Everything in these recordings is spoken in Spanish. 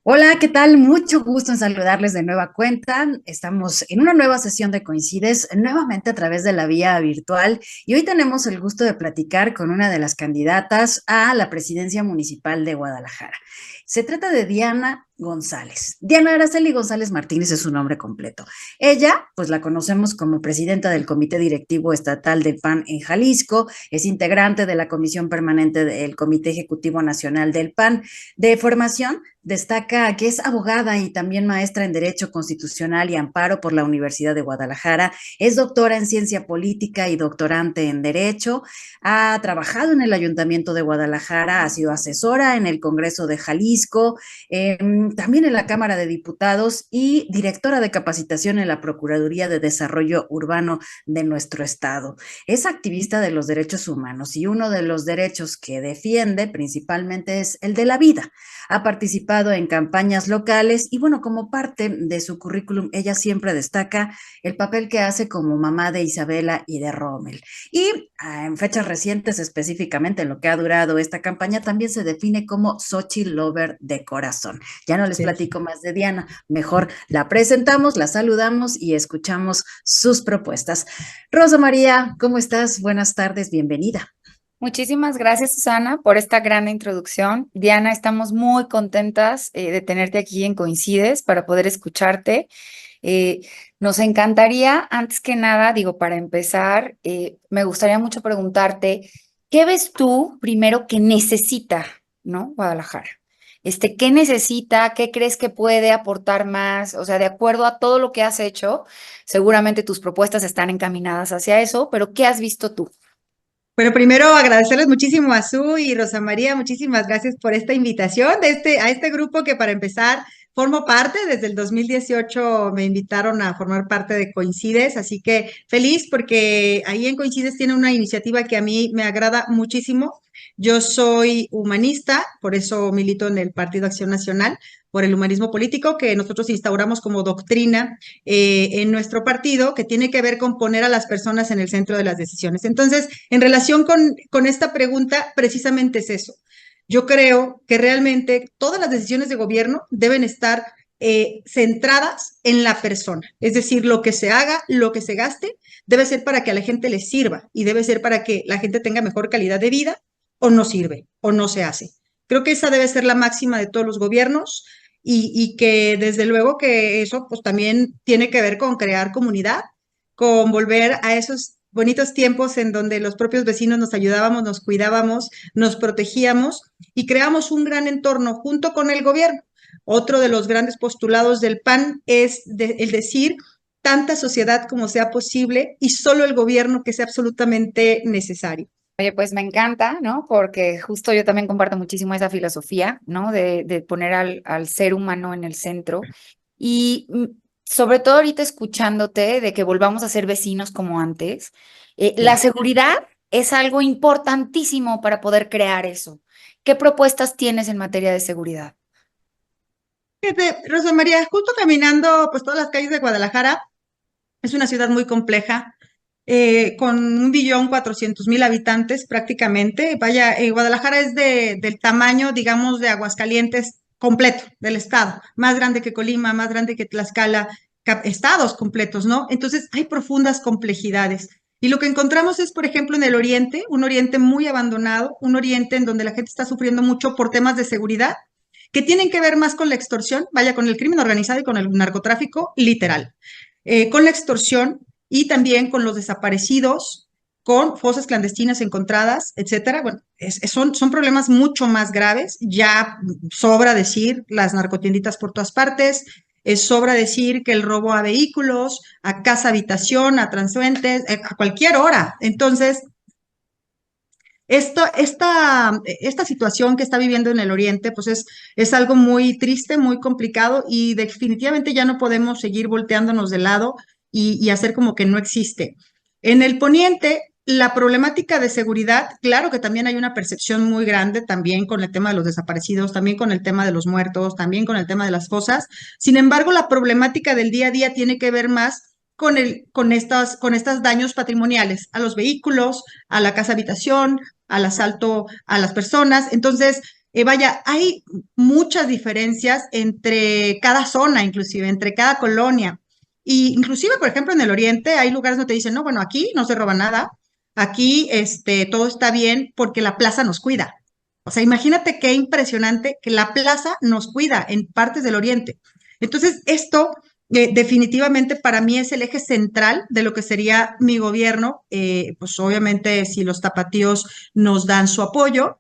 Hola, ¿qué tal? Mucho gusto en saludarles de nueva cuenta. Estamos en una nueva sesión de Coincides, nuevamente a través de la vía virtual, y hoy tenemos el gusto de platicar con una de las candidatas a la presidencia municipal de Guadalajara. Se trata de Diana González. Diana Araceli González Martínez es su nombre completo. Ella, pues la conocemos como presidenta del Comité Directivo Estatal del PAN en Jalisco, es integrante de la Comisión Permanente del Comité Ejecutivo Nacional del PAN. De formación, destaca que es abogada y también maestra en Derecho Constitucional y Amparo por la Universidad de Guadalajara. Es doctora en Ciencia Política y doctorante en Derecho. Ha trabajado en el Ayuntamiento de Guadalajara, ha sido asesora en el Congreso de Jalisco, también en la Cámara de Diputados y directora de capacitación en la Procuraduría de Desarrollo Urbano de nuestro estado. Es activista de los derechos humanos y uno de los derechos que defiende principalmente es el de la vida. Ha participado en campañas locales y bueno, como parte de su currículum, ella siempre destaca el papel que hace como mamá de Isabela y de Rommel. Y en fechas recientes, específicamente en lo que ha durado esta campaña, también se define como Xochitl Lover de corazón. Ya no les Sí. platico más de Diana, mejor la presentamos, la saludamos y escuchamos sus propuestas. Rosa María, ¿cómo estás? Buenas tardes, bienvenida. Muchísimas gracias, Susana, por esta gran introducción. Diana, estamos muy contentas de tenerte aquí en Coincides para poder escucharte. Eh, Nos encantaría, antes que nada, digo, para empezar, me gustaría mucho preguntarte, ¿qué ves tú primero que necesita, ¿no? Guadalajara. ¿Qué necesita? ¿Qué crees que puede aportar más? O sea, de acuerdo a todo lo que has hecho, seguramente tus propuestas están encaminadas hacia eso, pero ¿qué has visto tú? Bueno, primero agradecerles muchísimo a Su y Rosa María, muchísimas gracias por esta invitación a este grupo que para empezar formo parte. Desde el 2018 me invitaron a formar parte de Coincides, así que feliz porque ahí en Coincides tiene una iniciativa que a mí me agrada muchísimo. Yo soy humanista, por eso milito en el Partido Acción Nacional, por el humanismo político que nosotros instauramos como doctrina en nuestro partido, que tiene que ver con poner a las personas en el centro de las decisiones. Entonces, en relación con esta pregunta, precisamente es eso. Yo creo que realmente todas las decisiones de gobierno deben estar centradas en la persona. Es decir, lo que se haga, lo que se gaste, debe ser para que a la gente le sirva y debe ser para que la gente tenga mejor calidad de vida o no sirve o no se hace. Creo que esa debe ser la máxima de todos los gobiernos y que desde luego que eso pues también tiene que ver con crear comunidad, con volver a esos bonitos tiempos en donde los propios vecinos nos ayudábamos, nos cuidábamos, nos protegíamos y creamos un gran entorno junto con el gobierno. Otro de los grandes postulados del PAN es el decir tanta sociedad como sea posible y solo el gobierno que sea absolutamente necesario. Oye, pues me encanta, ¿no? Porque justo yo también comparto muchísimo esa filosofía, ¿no? De poner al ser humano en el centro. Y sobre todo ahorita escuchándote de que volvamos a ser vecinos como antes, la Sí. seguridad es algo importantísimo para poder crear eso. ¿Qué propuestas tienes en materia de seguridad? Fíjate, Rosa María, justo caminando pues todas las calles de Guadalajara, es una ciudad muy compleja, con 1.400.000 habitantes prácticamente. Vaya, Guadalajara es del tamaño, digamos, de Aguascalientes completo, del estado, más grande que Colima, más grande que Tlaxcala, estados completos, ¿no? Entonces hay profundas complejidades. Y lo que encontramos es, por ejemplo, en el oriente, un oriente muy abandonado, un oriente en donde la gente está sufriendo mucho por temas de seguridad, que tienen que ver más con la extorsión, vaya, con el crimen organizado y con el narcotráfico, literal, con la extorsión y también con los desaparecidos, con fosas clandestinas encontradas, etcétera. Bueno, son problemas mucho más graves. Ya sobra decir las narcotienditas por todas partes, sobra decir que el robo a vehículos, a casa habitación, a transeúntes, a cualquier hora. Entonces, esta situación que está viviendo en el Oriente, pues es algo muy triste, muy complicado y definitivamente ya no podemos seguir volteándonos de lado y hacer como que no existe. En el Poniente, la problemática de seguridad, claro que también hay una percepción muy grande también con el tema de los desaparecidos, también con el tema de los muertos, también con el tema de las fosas. Sin embargo, la problemática del día a día tiene que ver más con estos daños patrimoniales a los vehículos, a la casa habitación, al asalto a las personas. Entonces, Vaya, hay muchas diferencias entre cada zona, inclusive, entre cada colonia. Y inclusive, por ejemplo, en el oriente hay lugares donde te dicen, no, bueno, aquí no se roba nada, aquí todo está bien porque la plaza nos cuida. O sea, imagínate qué impresionante que la plaza nos cuida en partes del oriente. Entonces, esto definitivamente para mí es el eje central de lo que sería mi gobierno. Pues obviamente si los tapatíos nos dan su apoyo.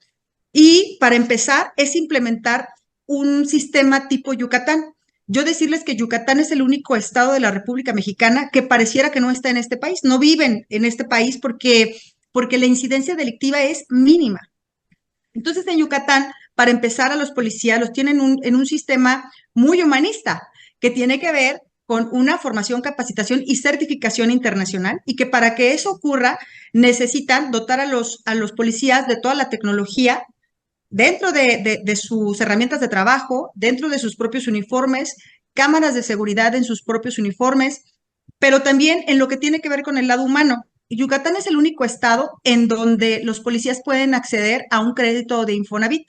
Y para empezar es implementar un sistema tipo Yucatán. Yo decirles que Yucatán es el único estado de la República Mexicana que pareciera que no está en este país, no viven en este país porque la incidencia delictiva es mínima. Entonces, en Yucatán, para empezar, a los policías los tienen en un sistema muy humanista, que tiene que ver con una formación, capacitación y certificación internacional, y que para que eso ocurra necesitan dotar a los policías de toda la tecnología dentro de sus herramientas de trabajo, dentro de sus propios uniformes, cámaras de seguridad en sus propios uniformes, pero también en lo que tiene que ver con el lado humano. Yucatán es el único estado en donde los policías pueden acceder a un crédito de Infonavit.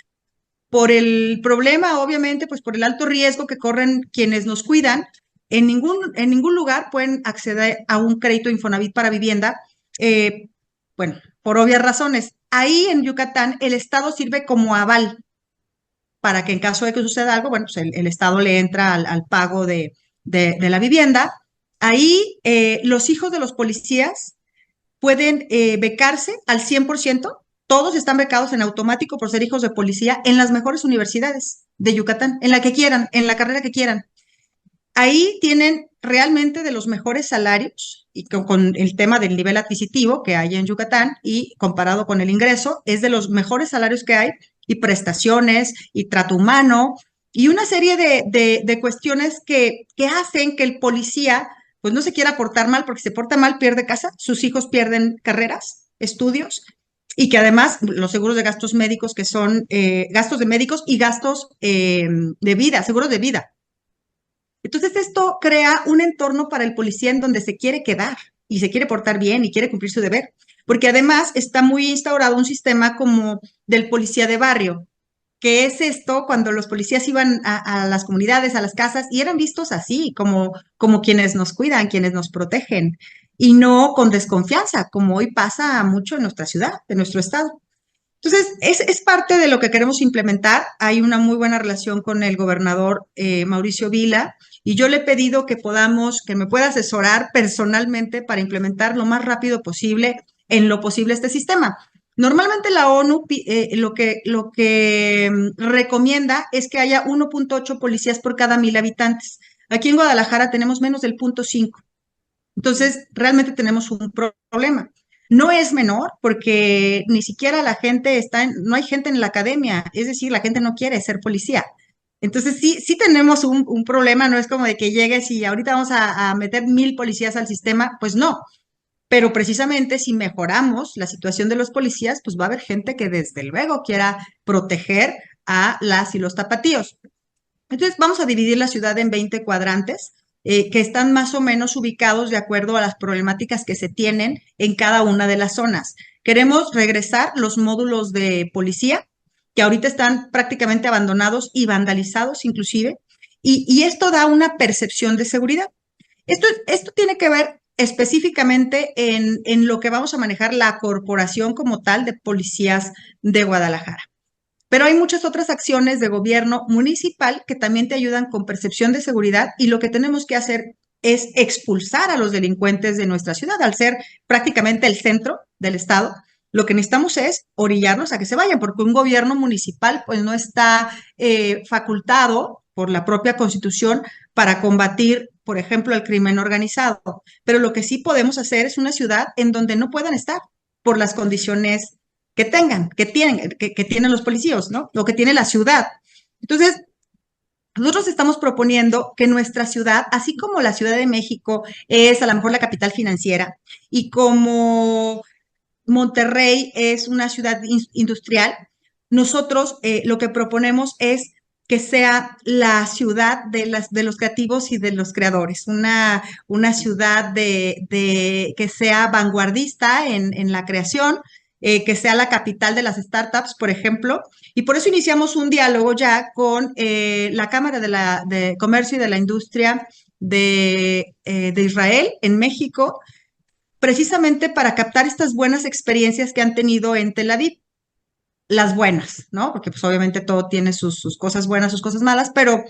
Por el problema, obviamente, pues por el alto riesgo que corren quienes nos cuidan, en ningún lugar pueden acceder a un crédito Infonavit para vivienda, eh, bueno, por obvias razones. Ahí en Yucatán el Estado sirve como aval para que en caso de que suceda algo, bueno, pues el Estado le entra al pago de la vivienda. Ahí los hijos de los policías pueden becarse al 100%. Todos están becados en automático por ser hijos de policía en las mejores universidades de Yucatán, en la que quieran, en la carrera que quieran. Ahí tienen realmente de los mejores salarios y con el tema del nivel adquisitivo que hay en Yucatán y comparado con el ingreso, es de los mejores salarios que hay y prestaciones y trato humano y una serie de cuestiones que hacen que el policía pues no se quiera portar mal, porque si se porta mal pierde casa, sus hijos pierden carreras, estudios, y que además los seguros de gastos médicos que son gastos de médicos y gastos de vida, seguros de vida. Entonces esto crea un entorno para el policía en donde se quiere quedar y se quiere portar bien y quiere cumplir su deber, porque además está muy instaurado un sistema como del policía de barrio, que es esto cuando los policías iban a las comunidades, a las casas, y eran vistos así, como quienes nos cuidan, quienes nos protegen, y no con desconfianza, como hoy pasa mucho en nuestra ciudad, en nuestro estado. Entonces, es parte de lo que queremos implementar. Hay una muy buena relación con el gobernador Mauricio Vila y yo le he pedido que me pueda asesorar personalmente para implementar lo más rápido posible, en lo posible, este sistema. Normalmente la ONU lo que recomienda es que haya 1.8 policías por cada 1,000 habitantes. Aquí en Guadalajara tenemos menos del 0.5. Entonces, realmente tenemos un problema. No es menor porque ni siquiera la gente no hay gente en la academia, es decir, la gente no quiere ser policía. Entonces, sí tenemos un problema, no es como de que llegues y ahorita vamos a meter 1,000 policías al sistema, pues no. Pero precisamente si mejoramos la situación de los policías, pues va a haber gente que desde luego quiera proteger a las y los tapatíos. Entonces, vamos a dividir la ciudad en 20 cuadrantes que están más o menos ubicados de acuerdo a las problemáticas que se tienen en cada una de las zonas. Queremos regresar los módulos de policía, que ahorita están prácticamente abandonados y vandalizados inclusive, y esto da una percepción de seguridad. Esto tiene que ver específicamente en lo que vamos a manejar la corporación como tal de policías de Guadalajara. Pero hay muchas otras acciones de gobierno municipal que también te ayudan con percepción de seguridad y lo que tenemos que hacer es expulsar a los delincuentes de nuestra ciudad. Al ser prácticamente el centro del estado, lo que necesitamos es orillarlos a que se vayan, porque un gobierno municipal pues no está facultado por la propia Constitución para combatir, por ejemplo, el crimen organizado. Pero lo que sí podemos hacer es una ciudad en donde no puedan estar por las condiciones que tienen los policías, ¿no? Lo que tiene la ciudad. Entonces, nosotros estamos proponiendo que nuestra ciudad, así como la Ciudad de México es a lo mejor la capital financiera y como Monterrey es una ciudad industrial, nosotros lo que proponemos es que sea la ciudad de los creativos y de los creadores, una ciudad que sea vanguardista en la creación, que sea la capital de las startups, por ejemplo, y por eso iniciamos un diálogo ya con la Cámara de Comercio y de la Industria de Israel en México, precisamente para captar estas buenas experiencias que han tenido en Tel Aviv. Las buenas, ¿no? Porque pues obviamente todo tiene sus cosas buenas, sus cosas malas, pero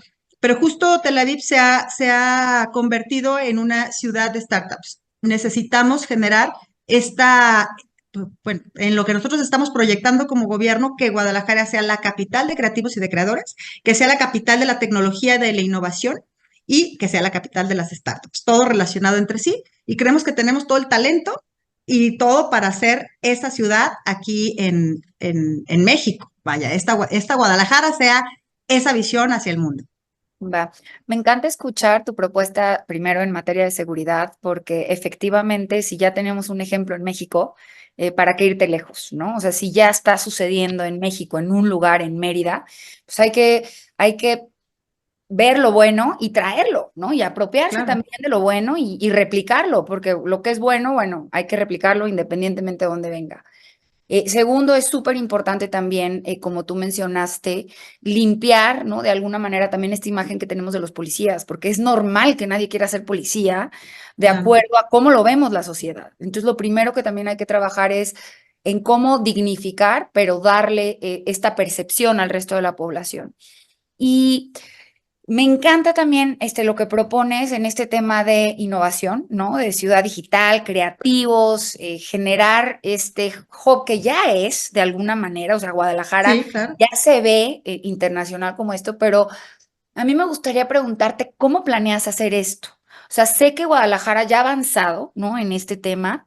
justo Tel Aviv se ha convertido en una ciudad de startups. Necesitamos generar bueno, en lo que nosotros estamos proyectando como gobierno, que Guadalajara sea la capital de creativos y de creadores, que sea la capital de la tecnología y de la innovación y que sea la capital de las startups, todo relacionado entre sí. Y creemos que tenemos todo el talento y todo para hacer esa ciudad aquí en México. Vaya, esta Guadalajara sea esa visión hacia el mundo. Va. Me encanta escuchar tu propuesta primero en materia de seguridad, porque efectivamente, si ya tenemos un ejemplo en México, ¿para qué irte lejos, no? O sea, si ya está sucediendo en México, en un lugar, en Mérida, pues hay que ver lo bueno y traerlo, ¿no? Y apropiarse Claro. también de lo bueno y replicarlo, porque lo que es bueno, bueno, hay que replicarlo independientemente de dónde venga. Segundo, es súper importante también, como tú mencionaste, limpiar, ¿no? De alguna manera también esta imagen que tenemos de los policías, porque es normal que nadie quiera ser policía de Claro. acuerdo a cómo lo vemos la sociedad. Entonces, lo primero que también hay que trabajar es en cómo dignificar, pero darle esta percepción al resto de la población. Y me encanta también lo que propones en este tema de innovación, ¿no? De ciudad digital, creativos, generar este hub que ya es de alguna manera, o sea, Guadalajara Sí, claro. ya se ve internacional como esto, pero a mí me gustaría preguntarte cómo planeas hacer esto. O sea, sé que Guadalajara ya ha avanzado, ¿no? En este tema,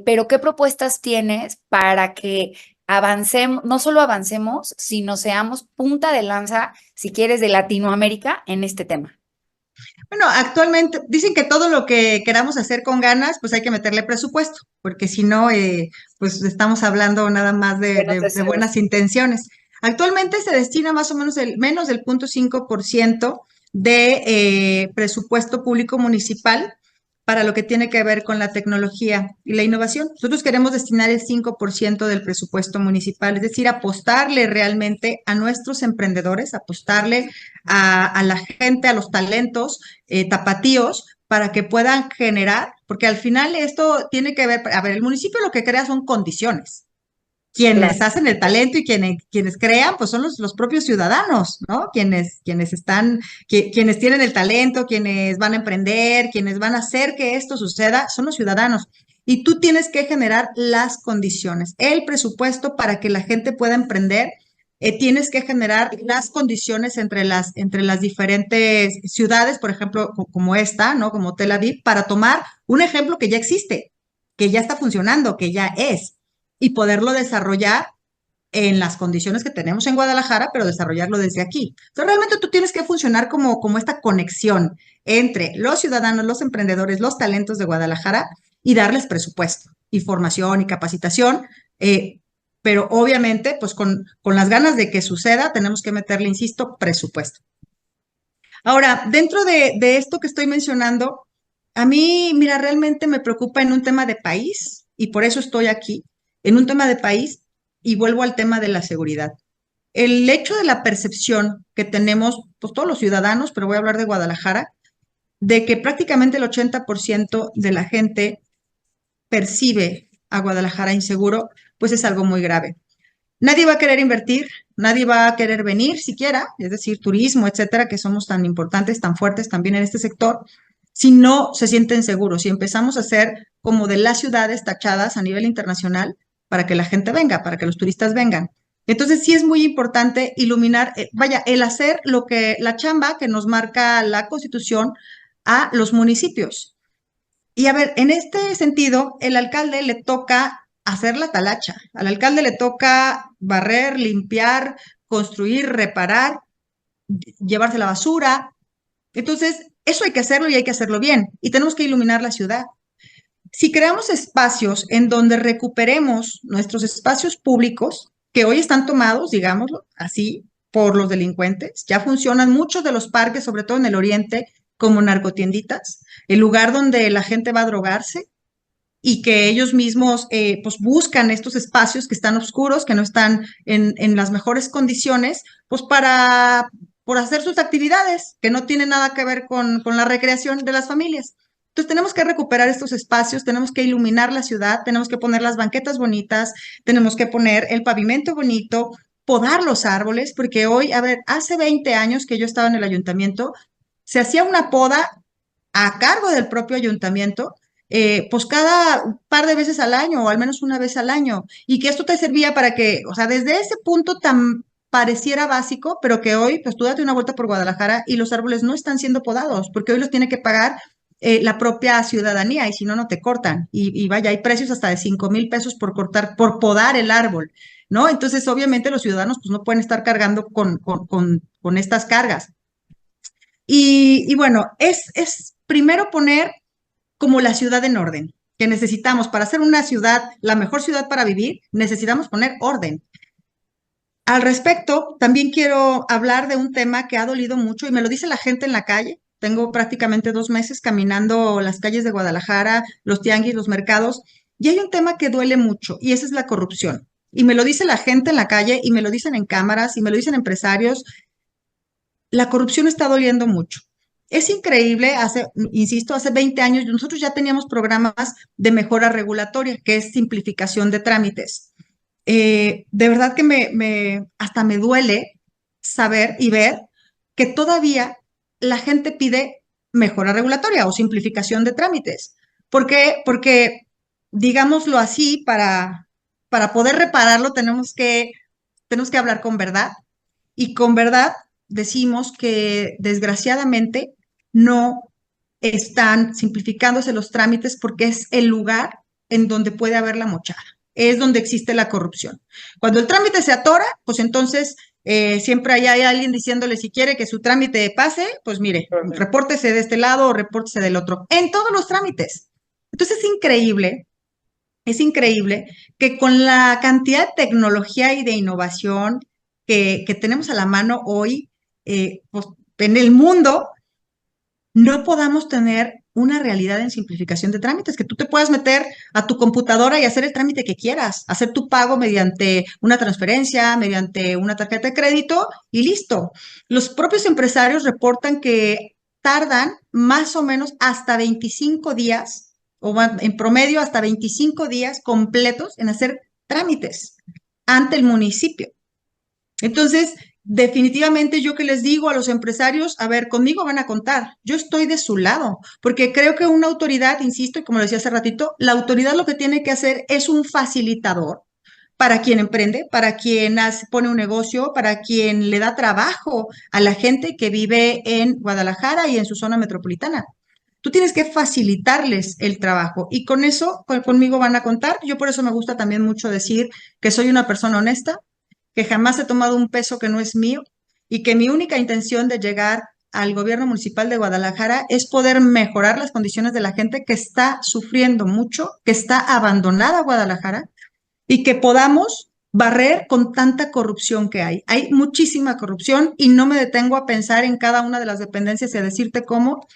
pero ¿qué propuestas tienes para que avancemos, no solo avancemos, sino seamos punta de lanza, si quieres, de Latinoamérica en este tema? Bueno, actualmente dicen que todo lo que queramos hacer con ganas, pues hay que meterle presupuesto, porque si no, pues estamos hablando nada más Buenos de deseos. buenas intenciones. Actualmente se destina más o menos menos del 0,5% de presupuesto público municipal para lo que tiene que ver con la tecnología y la innovación. Nosotros queremos destinar el 5% del presupuesto municipal, es decir, apostarle realmente a nuestros emprendedores, apostarle a la gente, a los talentos tapatíos, para que puedan generar, porque al final esto tiene que ver, a ver, el municipio lo que crea son condiciones. Claro. Quienes hacen el talento y quienes crean, pues son los propios ciudadanos, ¿no? Quienes tienen el talento, quienes van a emprender, quienes van a hacer que esto suceda, son los ciudadanos. Y tú tienes que generar las condiciones, el presupuesto para que la gente pueda emprender. Tienes que generar las condiciones entre las diferentes ciudades, por ejemplo, como esta, ¿no? Como Tel Aviv, para tomar un ejemplo que ya existe, que ya está funcionando, que ya es y poderlo desarrollar en las condiciones que tenemos en Guadalajara, pero desarrollarlo desde aquí. Entonces, realmente tú tienes que funcionar como esta conexión entre los ciudadanos, los emprendedores, los talentos de Guadalajara y darles presupuesto y formación y capacitación, pero obviamente, pues con las ganas de que suceda, tenemos que meterle, insisto, presupuesto. Ahora, dentro de esto que estoy mencionando, a mí, mira, realmente me preocupa en un tema de país y por eso estoy aquí, en un tema de país y vuelvo al tema de la seguridad. El hecho de la percepción que tenemos, pues todos los ciudadanos, pero voy a hablar de Guadalajara, de que prácticamente el 80% de la gente percibe a Guadalajara inseguro, pues es algo muy grave. Nadie va a querer invertir, nadie va a querer venir siquiera, es decir, turismo, etcétera, que somos tan importantes, tan fuertes también en este sector, si no se sienten seguros, si empezamos a hacer como de las ciudades tachadas a nivel internacional para que la gente venga, para que los turistas vengan. Entonces sí es muy importante iluminar, vaya, el hacer la chamba que nos marca la Constitución a los municipios. Y a ver, en este sentido, el alcalde le toca hacer la talacha. Al alcalde le toca barrer, limpiar, construir, reparar, llevarse la basura. Entonces, eso hay que hacerlo y hay que hacerlo bien. Y tenemos que iluminar la ciudad. Si creamos espacios en donde recuperemos nuestros espacios públicos, que hoy están tomados, digámoslo así, por los delincuentes, ya funcionan muchos de los parques, sobre todo en el oriente, como narcotienditas, el lugar donde la gente va a drogarse, y que ellos mismos pues buscan estos espacios que están oscuros, que no están en las mejores condiciones, pues por hacer sus actividades, que no tienen nada que ver con la recreación de las familias. Entonces tenemos que recuperar estos espacios, tenemos que iluminar la ciudad, tenemos que poner las banquetas bonitas, tenemos que poner el pavimento bonito, podar los árboles, porque hoy, a ver, hace 20 años que yo estaba en el ayuntamiento, se hacía una poda a cargo del propio ayuntamiento, pues cada par de veces al año o al menos una vez al año, y que esto te servía para que, o sea, desde ese punto tan pareciera básico, pero que hoy, pues tú date una vuelta por Guadalajara y los árboles no están siendo podados, porque hoy los tiene que pagar la propia ciudadanía y si no, no te cortan. Y vaya, hay precios hasta de 5,000 pesos por cortar, por podar el árbol, ¿no? Entonces, obviamente los ciudadanos pues no pueden estar cargando con estas cargas. Y bueno, es primero poner como la ciudad en orden, que necesitamos para hacer una ciudad, la mejor ciudad para vivir, necesitamos poner orden. Al respecto, también quiero hablar de un tema que ha dolido mucho y me lo dice la gente en la calle. Tengo prácticamente 2 meses caminando las calles de Guadalajara, los tianguis, los mercados, y hay un tema que duele mucho y esa es la corrupción. Y me lo dice la gente en la calle y me lo dicen en cámaras y me lo dicen empresarios. La corrupción está doliendo mucho. Es increíble, insisto, hace 20 años nosotros ya teníamos programas de mejora regulatoria, que es simplificación de trámites. De verdad que hasta me duele saber y ver que todavía la gente pide mejora regulatoria o simplificación de trámites. ¿Por qué? Porque, digámoslo así, para poder repararlo tenemos que hablar con verdad y con verdad decimos que desgraciadamente no están simplificándose los trámites porque es el lugar en donde puede haber la mochada, es donde existe la corrupción. Cuando el trámite se atora, pues entonces siempre hay alguien diciéndole si quiere que su trámite pase, pues mire, repórtese de este lado o repórtese del otro, en todos los trámites. Entonces es increíble que con la cantidad de tecnología y de innovación que tenemos a la mano hoy, pues, en el mundo, no podamos tener una realidad en simplificación de trámites, que tú te puedas meter a tu computadora y hacer el trámite que quieras, hacer tu pago mediante una transferencia, mediante una tarjeta de crédito y listo. Los propios empresarios reportan que tardan más o menos hasta 25 días, o en promedio hasta 25 días completos en hacer trámites ante el municipio. Entonces, definitivamente yo que les digo a los empresarios, a ver, conmigo van a contar, yo estoy de su lado, porque creo que una autoridad, insisto, y como lo decía hace ratito, la autoridad lo que tiene que hacer es un facilitador para quien emprende, para quien pone un negocio, para quien le da trabajo a la gente que vive en Guadalajara y en su zona metropolitana. Tú tienes que facilitarles el trabajo y con eso conmigo van a contar. Yo por eso me gusta también mucho decir que soy una persona honesta, que jamás he tomado un peso que no es mío y que mi única intención de llegar al gobierno municipal de Guadalajara es poder mejorar las condiciones de la gente que está sufriendo mucho, que está abandonada Guadalajara y que podamos barrer con tanta corrupción que hay. Hay muchísima corrupción y no me detengo a pensar en cada una de las dependencias y a decirte cómo,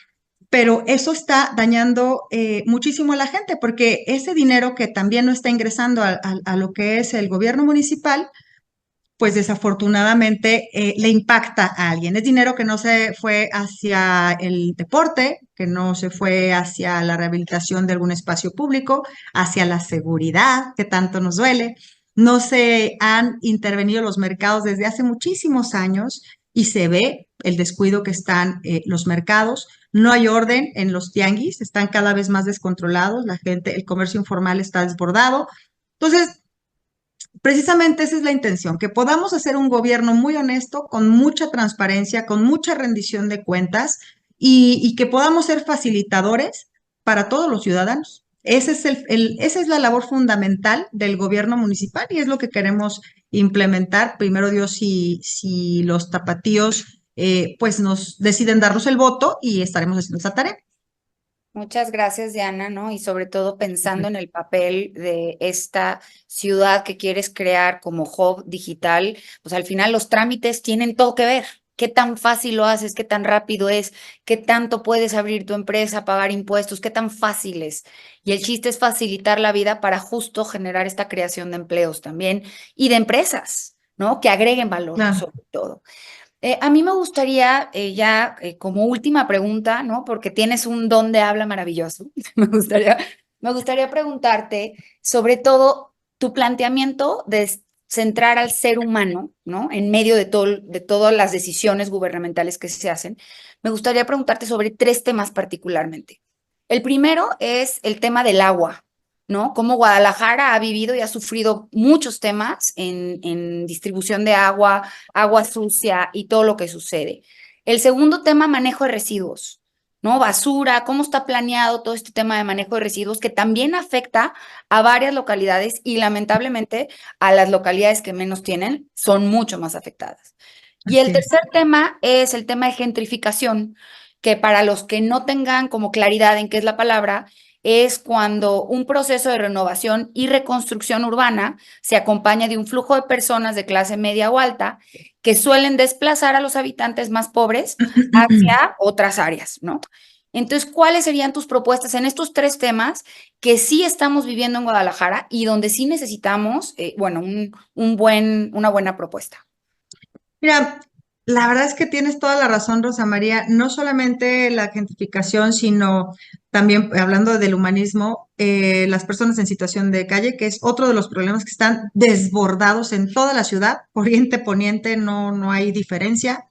pero eso está dañando muchísimo a la gente porque ese dinero que también no está ingresando a lo que es el gobierno municipal, pues desafortunadamente le impacta a alguien. Es dinero que no se fue hacia el deporte, que no se fue hacia la rehabilitación de algún espacio público, hacia la seguridad, que tanto nos duele. No se han intervenido los mercados desde hace muchísimos años y se ve el descuido que están los mercados. No hay orden en los tianguis, están cada vez más descontrolados, la gente, el comercio informal está desbordado. Entonces, precisamente esa es la intención, que podamos hacer un gobierno muy honesto, con mucha transparencia, con mucha rendición de cuentas y que podamos ser facilitadores para todos los ciudadanos. Esa es la labor fundamental del gobierno municipal y es lo que queremos implementar. Primero Dios, si los tapatíos pues nos deciden darnos el voto y estaremos haciendo esa tarea. Muchas gracias, Diana, ¿no? Y sobre todo pensando en el papel de esta ciudad que quieres crear como hub digital, pues al final los trámites tienen todo que ver, qué tan fácil lo haces, qué tan rápido es, qué tanto puedes abrir tu empresa, pagar impuestos, qué tan fácil es. Y el chiste es facilitar la vida para justo generar esta creación de empleos también y de empresas, ¿no? Que agreguen valor Claro. sobre todo. A mí me gustaría como última pregunta, ¿no? Porque tienes un don de habla maravilloso. Me gustaría preguntarte sobre todo tu planteamiento de centrar al ser humano, ¿no? En medio de todas las decisiones gubernamentales que se hacen. Me gustaría preguntarte sobre tres temas particularmente. El primero es el tema del agua, ¿no? Cómo Guadalajara ha vivido y ha sufrido muchos temas en distribución de agua sucia y todo lo que sucede. El segundo tema, manejo de residuos, ¿no? Basura, cómo está planeado todo este tema de manejo de residuos que también afecta a varias localidades y lamentablemente a las localidades que menos tienen son mucho más afectadas. Y el Así es. tercer tema es el tema de gentrificación, que para los que no tengan como claridad en qué es la palabra, es cuando un proceso de renovación y reconstrucción urbana se acompaña de un flujo de personas de clase media o alta que suelen desplazar a los habitantes más pobres hacia otras áreas, ¿no? Entonces, ¿cuáles serían tus propuestas en estos tres temas que sí estamos viviendo en Guadalajara y donde sí necesitamos, bueno, una buena propuesta? Mira, la verdad es que tienes toda la razón, Rosa María. No solamente la gentrificación, sino también hablando del humanismo, las personas en situación de calle, que es otro de los problemas que están desbordados en toda la ciudad, oriente, poniente, no hay diferencia.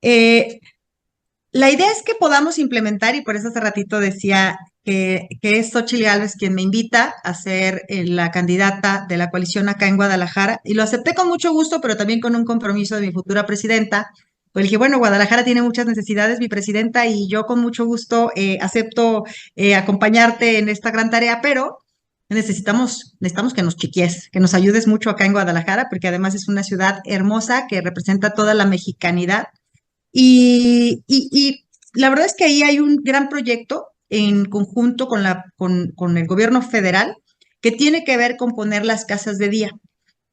Eh, la idea es que podamos implementar, y por eso hace ratito decía que es Xóchitl Gálvez quien me invita a ser la candidata de la coalición acá en Guadalajara, y lo acepté con mucho gusto, pero también con un compromiso de mi futura presidenta. Pues dije, bueno, Guadalajara tiene muchas necesidades, mi presidenta, y yo con mucho gusto acepto acompañarte en esta gran tarea, pero necesitamos que nos chiquies, que nos ayudes mucho acá en Guadalajara, porque además es una ciudad hermosa que representa toda la mexicanidad y la verdad es que ahí hay un gran proyecto en conjunto con el gobierno federal que tiene que ver con poner las casas de día.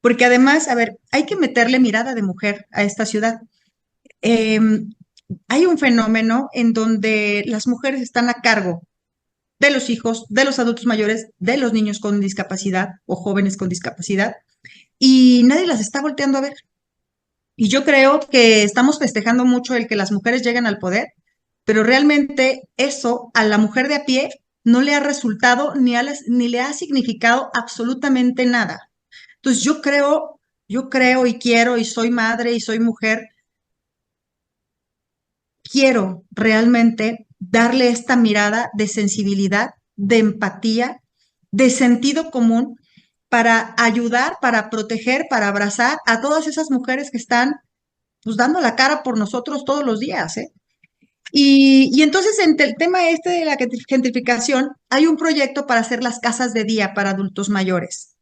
Porque además, a ver, hay que meterle mirada de mujer a esta ciudad. Em, Hay un fenómeno en donde las mujeres están a cargo de los hijos, de los adultos mayores, de los niños con discapacidad o jóvenes con discapacidad, y nadie las está volteando a ver. Y yo creo que estamos festejando mucho el que las mujeres lleguen al poder, pero realmente eso a la mujer de a pie no le ha resultado ni le ha significado absolutamente nada. Entonces yo creo y quiero y soy madre y soy mujer, quiero realmente darle esta mirada de sensibilidad, de empatía, de sentido común para ayudar, para proteger, para abrazar a todas esas mujeres que están pues dando la cara por nosotros todos los días, ¿eh? Y entonces en el tema este de la gentrificación, hay un proyecto para hacer las casas de día para adultos mayores.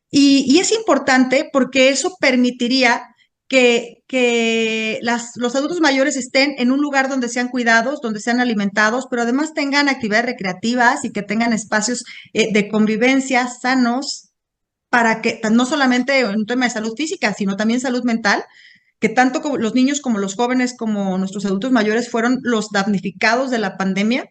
Y es importante porque eso permitiría que los adultos mayores estén en un lugar donde sean cuidados, donde sean alimentados, pero además tengan actividades recreativas y que tengan espacios de convivencia sanos para que no solamente un tema de salud física, sino también salud mental, que tanto como los niños como los jóvenes como nuestros adultos mayores fueron los damnificados de la pandemia.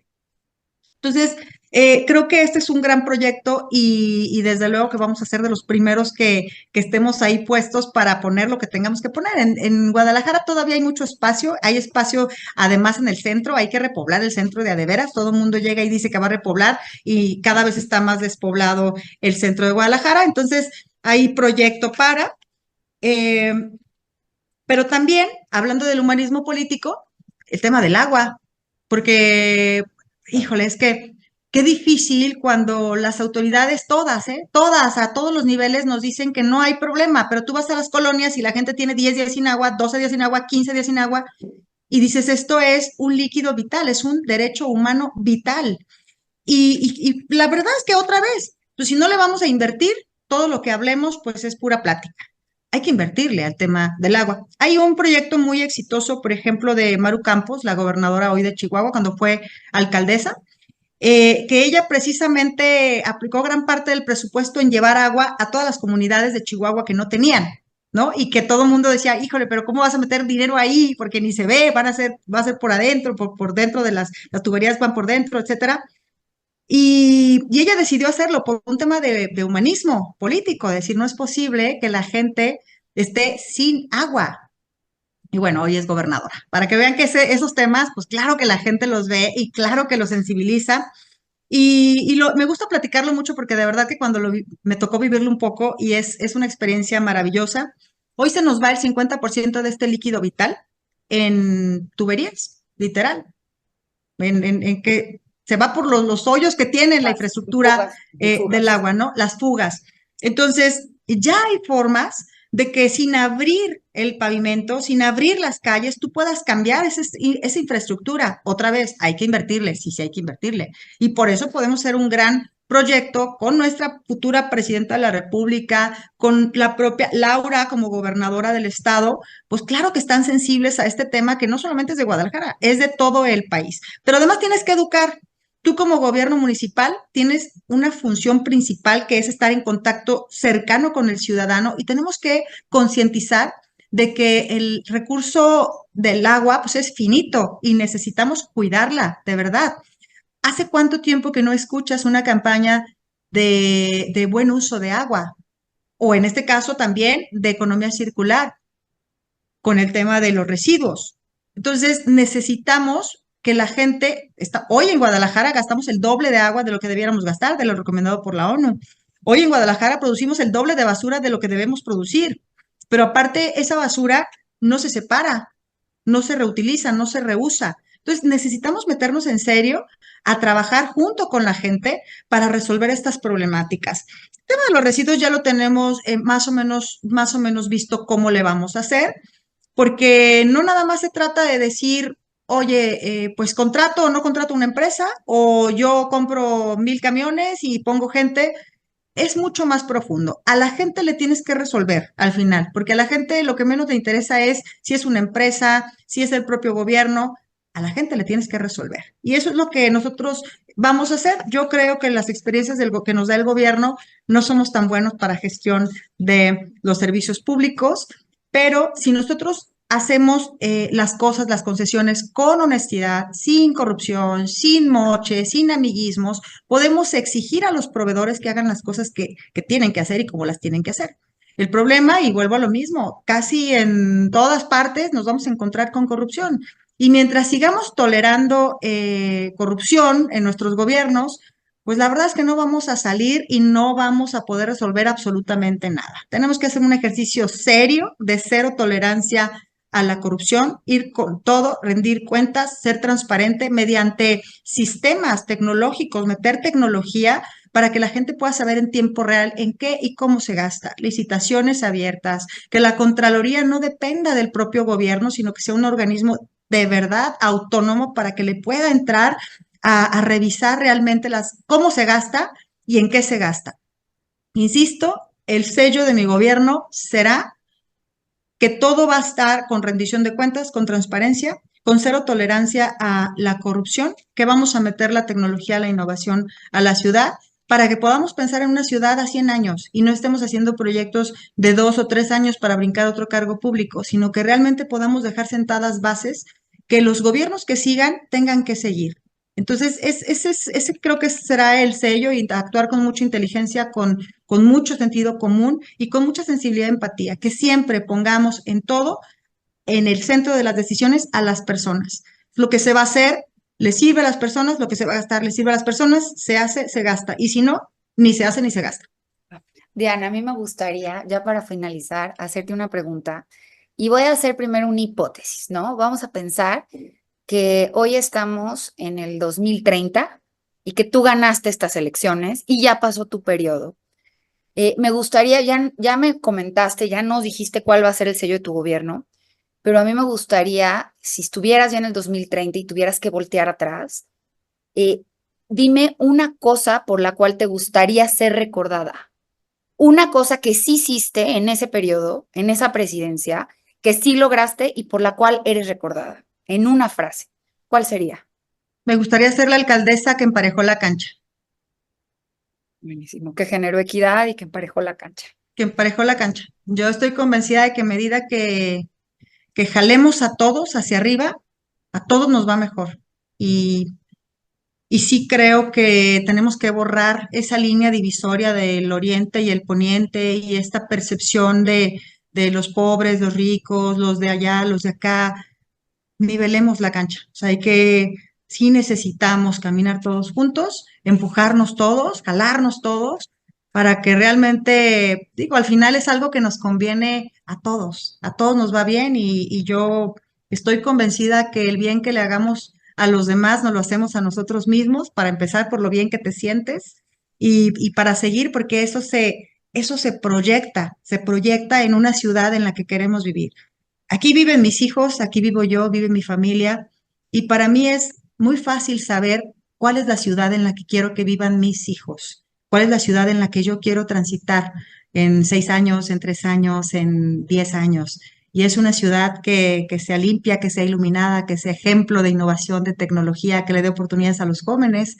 Entonces, creo que este es un gran proyecto y desde luego que vamos a ser de los primeros que estemos ahí puestos para poner lo que tengamos que poner. En Guadalajara todavía hay mucho espacio, hay espacio además en el centro, hay que repoblar el centro de a de veras, todo el mundo llega y dice que va a repoblar y cada vez está más despoblado el centro de Guadalajara, entonces hay proyecto para... eh, pero también, hablando del humanismo político, el tema del agua, porque, híjole, es que qué difícil cuando las autoridades todas, todas, a todos los niveles nos dicen que no hay problema, pero tú vas a las colonias y la gente tiene 10 días sin agua, 12 días sin agua, 15 días sin agua, y dices, esto es un líquido vital, es un derecho humano vital. Y la verdad es que otra vez, pues si no le vamos a invertir, todo lo que hablemos, pues es pura plática. Hay que invertirle al tema del agua. Hay un proyecto muy exitoso, por ejemplo, de Maru Campos, la gobernadora hoy de Chihuahua, cuando fue alcaldesa, que ella precisamente aplicó gran parte del presupuesto en llevar agua a todas las comunidades de Chihuahua que no tenían. ¿no? Y que todo el mundo decía, híjole, pero ¿cómo vas a meter dinero ahí? Porque ni se ve, va a ser por adentro, por dentro de las tuberías van por dentro, etcétera. Y ella decidió hacerlo por un tema de humanismo político, decir, no es posible que la gente esté sin agua. Y bueno, hoy es gobernadora. Para que vean que esos temas, pues claro que la gente los ve y claro que los sensibiliza. Me gusta platicarlo mucho porque de verdad que cuando me tocó vivirlo un poco y es una experiencia maravillosa. Hoy se nos va el 50% de este líquido vital en tuberías, literal, en que se va por los hoyos que tiene la Las infraestructura fugas, del fugas. agua, ¿no? Las fugas. Entonces, ya hay formas de que sin abrir el pavimento, sin abrir las calles, tú puedas cambiar esa infraestructura. Otra vez, hay que invertirle, sí, sí hay que invertirle. Y por eso podemos hacer un gran proyecto con nuestra futura presidenta de la República, con la propia Laura como gobernadora del estado, pues claro que están sensibles a este tema que no solamente es de Guadalajara, es de todo el país. Pero además tienes que educar. Tú como gobierno municipal tienes una función principal que es estar en contacto cercano con el ciudadano y tenemos que concientizar de que el recurso del agua pues es finito y necesitamos cuidarla, de verdad. ¿Hace cuánto tiempo que no escuchas una campaña de buen uso de agua? O en este caso también de economía circular con el tema de los residuos. Entonces, necesitamos que la gente, hoy en Guadalajara gastamos el doble de agua de lo que debiéramos gastar, de lo recomendado por la ONU. Hoy en Guadalajara producimos el doble de basura de lo que debemos producir, pero aparte esa basura no se separa, no se reutiliza, no se reusa. Entonces, necesitamos meternos en serio a trabajar junto con la gente para resolver estas problemáticas. El tema de los residuos ya lo tenemos más o menos visto cómo le vamos a hacer porque no nada más se trata de decir, oye, pues contrato o no contrato una empresa, o yo compro 1000 camiones y pongo gente, es mucho más profundo. A la gente le tienes que resolver al final, porque a la gente lo que menos le interesa es si es una empresa, si es el propio gobierno, a la gente le tienes que resolver. Y eso es lo que nosotros vamos a hacer. Yo creo que las experiencias que nos da el gobierno no somos tan buenos para gestión de los servicios públicos, pero si nosotros hacemos las cosas, las concesiones con honestidad, sin corrupción, sin moche, sin amiguismos, podemos exigir a los proveedores que hagan las cosas que tienen que hacer y como las tienen que hacer. El problema, y vuelvo a lo mismo, casi en todas partes nos vamos a encontrar con corrupción. Y mientras sigamos tolerando corrupción en nuestros gobiernos, pues la verdad es que no vamos a salir y no vamos a poder resolver absolutamente nada. Tenemos que hacer un ejercicio serio de cero tolerancia a la corrupción, ir con todo, rendir cuentas, ser transparente mediante sistemas tecnológicos, meter tecnología para que la gente pueda saber en tiempo real en qué y cómo se gasta, licitaciones abiertas, que la Contraloría no dependa del propio gobierno, sino que sea un organismo de verdad autónomo para que le pueda entrar a revisar realmente cómo se gasta y en qué se gasta. Insisto, el sello de mi gobierno será que todo va a estar con rendición de cuentas, con transparencia, con cero tolerancia a la corrupción, que vamos a meter la tecnología, la innovación a la ciudad para que podamos pensar en una ciudad a 100 años y no estemos haciendo proyectos de 2 o 3 años para brincar a otro cargo público, sino que realmente podamos dejar sentadas bases que los gobiernos que sigan tengan que seguir. Entonces, ese creo que será el sello y actuar con mucha inteligencia, con mucho sentido común y con mucha sensibilidad y empatía, que siempre pongamos en todo, en el centro de las decisiones, a las personas. Lo que se va a hacer le sirve a las personas, lo que se va a gastar le sirve a las personas, se hace, se gasta. Y si no, ni se hace ni se gasta. Diana, a mí me gustaría, ya para finalizar, hacerte una pregunta y voy a hacer primero una hipótesis, ¿no? Vamos a pensar que hoy estamos en el 2030 y que tú ganaste estas elecciones y ya pasó tu periodo. Me gustaría, ya me comentaste, ya nos dijiste cuál va a ser el sello de tu gobierno, pero a mí me gustaría, si estuvieras ya en el 2030 y tuvieras que voltear atrás, eh, dime una cosa por la cual te gustaría ser recordada. Una cosa que sí hiciste en ese periodo, en esa presidencia, que sí lograste y por la cual eres recordada. En una frase. ¿Cuál sería? Me gustaría ser la alcaldesa que emparejó la cancha, Buenísimo. Que generó equidad y que emparejó la cancha. que emparejó la cancha. Yo estoy convencida de que a medida que jalemos a todos hacia arriba, a todos nos va mejor. Y, y sí creo que tenemos que borrar esa línea divisoria del oriente y el poniente y esta percepción de los pobres, los ricos, los de allá, los de acá. Nivelemos la cancha. O sea, sí necesitamos caminar todos juntos, empujarnos todos, jalarnos todos, para que realmente, digo, al final es algo que nos conviene a todos nos va bien y yo estoy convencida que el bien que le hagamos a los demás nos lo hacemos a nosotros mismos, para empezar por lo bien que te sientes y para seguir, porque eso se proyecta en una ciudad en la que queremos vivir. Aquí viven mis hijos, aquí vivo yo, vive mi familia, y para mí es muy fácil saber cuál es la ciudad en la que quiero que vivan mis hijos, cuál es la ciudad en la que yo quiero transitar en 6 años, en 3 años, en 10 años. Y es una ciudad que sea limpia, que sea iluminada, que sea ejemplo de innovación, de tecnología, que le dé oportunidades a los jóvenes,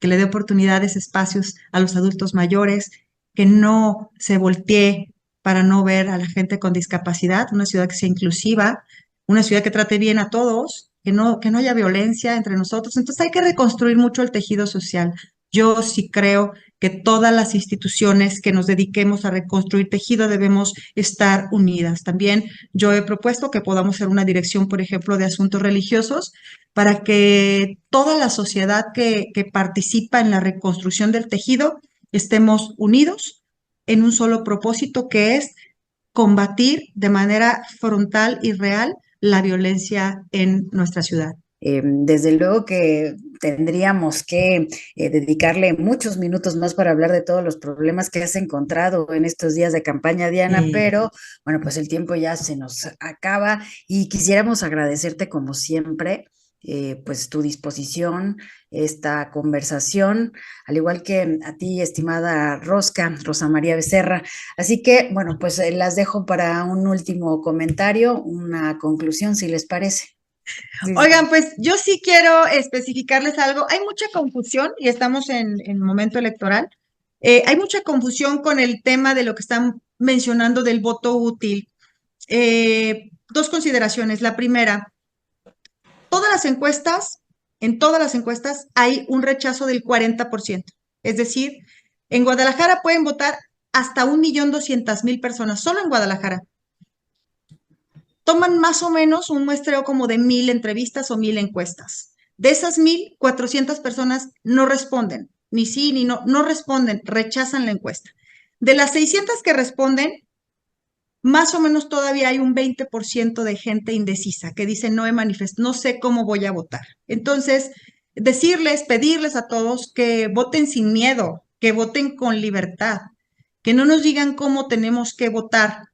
que le dé oportunidades, espacios a los adultos mayores, que no se voltee para no ver a la gente con discapacidad, una ciudad que sea inclusiva, una ciudad que trate bien a todos, que no haya violencia entre nosotros. Entonces hay que reconstruir mucho el tejido social. Yo sí creo que todas las instituciones que nos dediquemos a reconstruir tejido debemos estar unidas. También yo he propuesto que podamos hacer una dirección, por ejemplo, de asuntos religiosos, para que toda la sociedad que participa en la reconstrucción del tejido estemos unidos en un solo propósito, que es combatir de manera frontal y real la violencia en nuestra ciudad. Desde luego que tendríamos que dedicarle muchos minutos más para hablar de todos los problemas que has encontrado en estos días de campaña, Diana, pero bueno, pues el tiempo ya se nos acaba y quisiéramos agradecerte como siempre, pues tu disposición, esta conversación, al igual que a ti, estimada Rosa María Becerra. Así que, bueno, pues las dejo para un último comentario, una conclusión, si les parece. Sí, sí. Oigan, pues yo sí quiero especificarles algo. Hay mucha confusión y estamos en momento electoral. Hay mucha confusión con el tema de lo que están mencionando del voto útil. Dos consideraciones. La primera, todas las encuestas, en todas las encuestas hay un rechazo del 40%. Es decir, en Guadalajara pueden votar hasta 1.200.000 personas, solo en Guadalajara. Toman más o menos un muestreo como de 1,000 entrevistas o 1,000 encuestas. De esas 1,400 personas no responden, ni sí ni no, no responden, rechazan la encuesta. De las 600 que responden, más o menos todavía hay un 20% de gente indecisa que dice no he manifestado, no sé cómo voy a votar. Entonces, pedirles a todos que voten sin miedo, que voten con libertad, que no nos digan cómo tenemos que votar.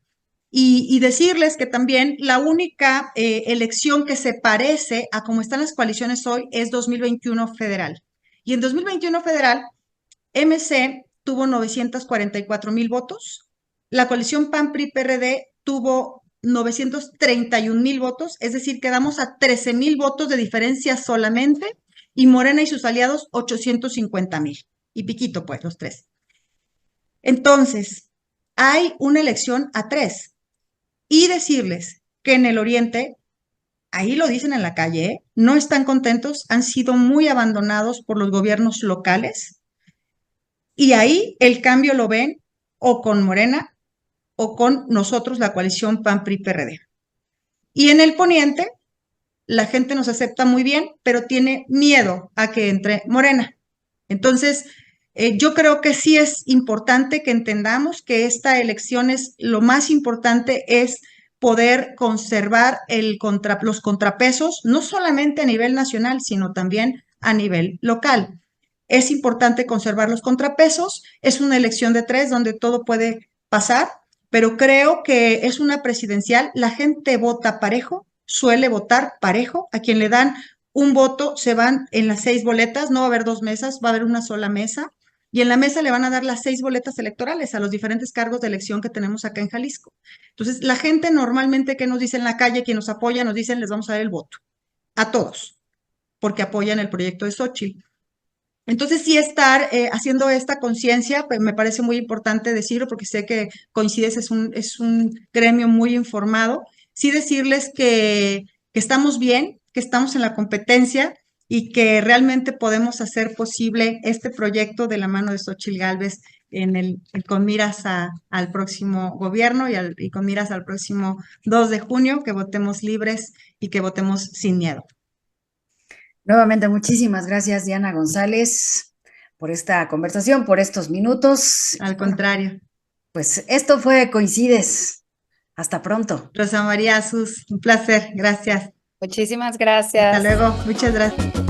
Y decirles que también la única elección que se parece a cómo están las coaliciones hoy es 2021 federal. Y en 2021 federal, MC tuvo 944,000 votos, la coalición PAN-PRI-PRD tuvo 931,000 votos, es decir, quedamos a 13,000 votos de diferencia solamente, y Morena y sus aliados 850,000. Y piquito, pues, los tres. Entonces, hay una elección a tres. Y decirles que en el oriente, ahí lo dicen en la calle, no están contentos, han sido muy abandonados por los gobiernos locales, y ahí el cambio lo ven o con Morena o con nosotros, la coalición PAN-PRI-PRD. Y en el poniente, la gente nos acepta muy bien, pero tiene miedo a que entre Morena. Entonces, yo creo que sí es importante que entendamos que esta elección lo más importante es poder conservar los contrapesos, no solamente a nivel nacional, sino también a nivel local. Es importante conservar los contrapesos. Es una elección de tres donde todo puede pasar, pero creo que es una presidencial. La gente vota parejo, suele votar parejo. A quien le dan un voto se van en las 6 boletas, no va a haber 2 mesas, va a haber una sola mesa. Y en la mesa le van a dar las 6 boletas electorales a los diferentes cargos de elección que tenemos acá en Jalisco. Entonces, la gente normalmente que nos dice en la calle, quien nos apoya, nos dicen les vamos a dar el voto. A todos, porque apoyan el proyecto de Xóchitl. Entonces, sí estar haciendo esta conciencia, pues me parece muy importante decirlo porque sé que Coincides es un gremio muy informado. Sí decirles que estamos bien, que estamos en la competencia y que realmente podemos hacer posible este proyecto de la mano de Xóchitl Gálvez con miras al próximo gobierno y con miras al próximo 2 de junio, que votemos libres y que votemos sin miedo. Nuevamente, muchísimas gracias, Diana González, por esta conversación, por estos minutos. Al Bueno, contrario. pues esto fue Coincides. Hasta pronto. Rosa María Sus, un placer, gracias. Muchísimas Hasta gracias. luego, muchas gracias.